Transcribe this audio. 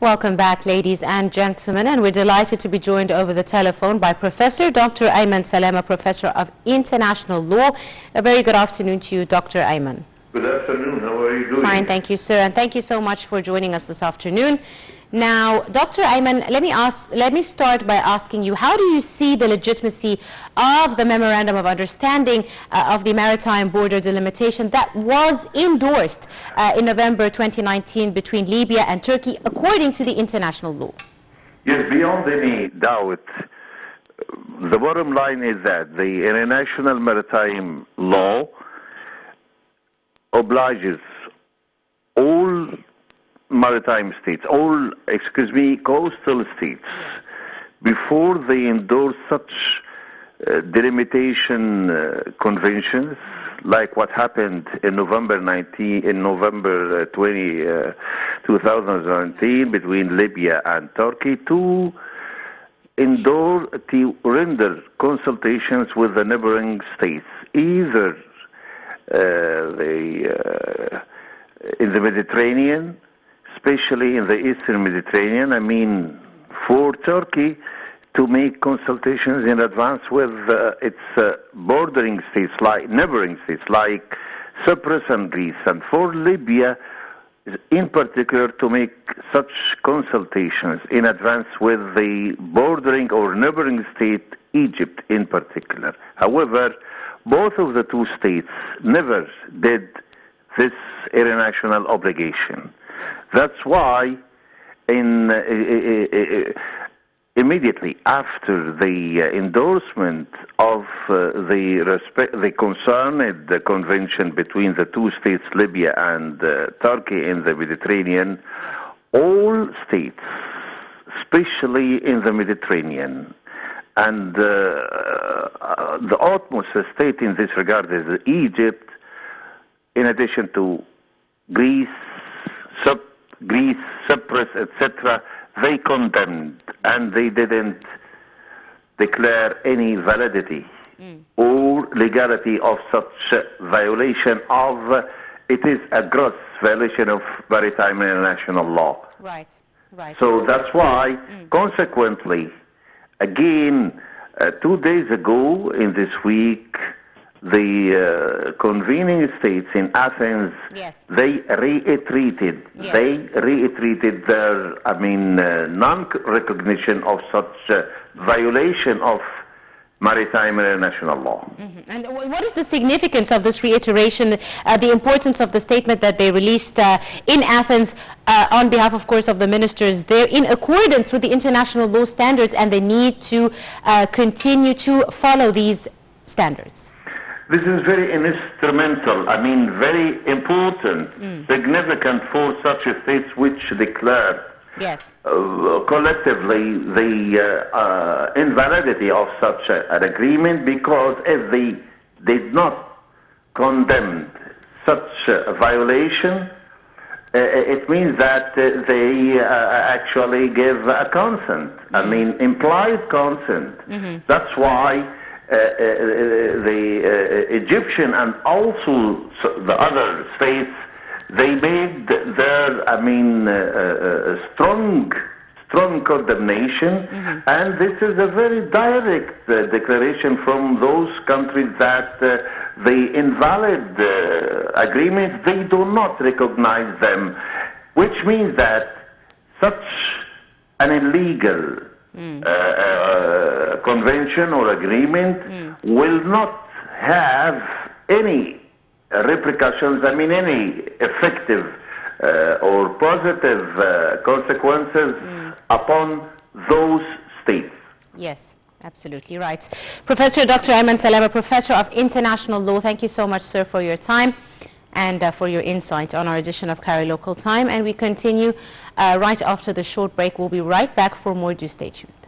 Welcome back, ladies and gentlemen, and we're delighted to be joined over the telephone by Professor Dr. Ayman Salama, Professor of International Law. A very good afternoon to you, Dr. Ayman. Good afternoon. How are you doing? Fine, thank you, sir, and thank you so much for joining us this afternoon. Now, Dr. Ayman, let me start by asking you, how do you see the legitimacy of the Memorandum of Understanding of the Maritime Border Delimitation that was endorsed in November 2019 between Libya and Turkey, according to the international law? Yes, beyond any doubt, the bottom line is that the international maritime law obliges all maritime states, coastal states, before they endorse such delimitation conventions, like what happened in November 2019 between Libya and Turkey, to render consultations with the neighboring states, either in the Mediterranean, especially in the Eastern Mediterranean. I mean, for Turkey to make consultations in advance with its bordering states, like neighboring states, like Cyprus and Greece, and for Libya, in particular, to make such consultations in advance with the bordering or neighboring state, Egypt in particular. However, both of the two states never did this international obligation. That's why immediately after the endorsement of the concerned convention between the two states, Libya and Turkey in the Mediterranean, all states, especially in the Mediterranean, and the utmost state in this regard is Egypt, in addition to Greece, Cyprus, etc., they condemned, and they didn't declare any validity or legality of such violation of, it is a gross violation of maritime international law. Right, right. So that's why, consequently, again, 2 days ago in this week, the convening states in Athens, yes, they reiterated their, non-recognition of such violation of maritime international law. And what is the significance of this reiteration, the importance of the statement that they released in Athens on behalf, of course, of the ministers there, in accordance with the international law standards and the need to continue to follow these standards? This is very instrumental, very important, significant for such states which declared collectively the invalidity of such an agreement, because if they did not condemn such a violation, it means that they actually give a consent, implied consent. That's why the Egyptian and also the other states, they made their, strong condemnation, and this is a very direct declaration from those countries that the invalid agreements, they do not recognize them, which means that such an illegal convention or agreement will not have any repercussions, any effective or positive consequences upon those states. Yes, absolutely right. Professor Dr. Ayman Salama, Professor of International Law, thank you so much, sir, for your time and for your insight on our edition of Cairo Local Time. And we continue right after the short break. We'll be right back for more. Do stay tuned.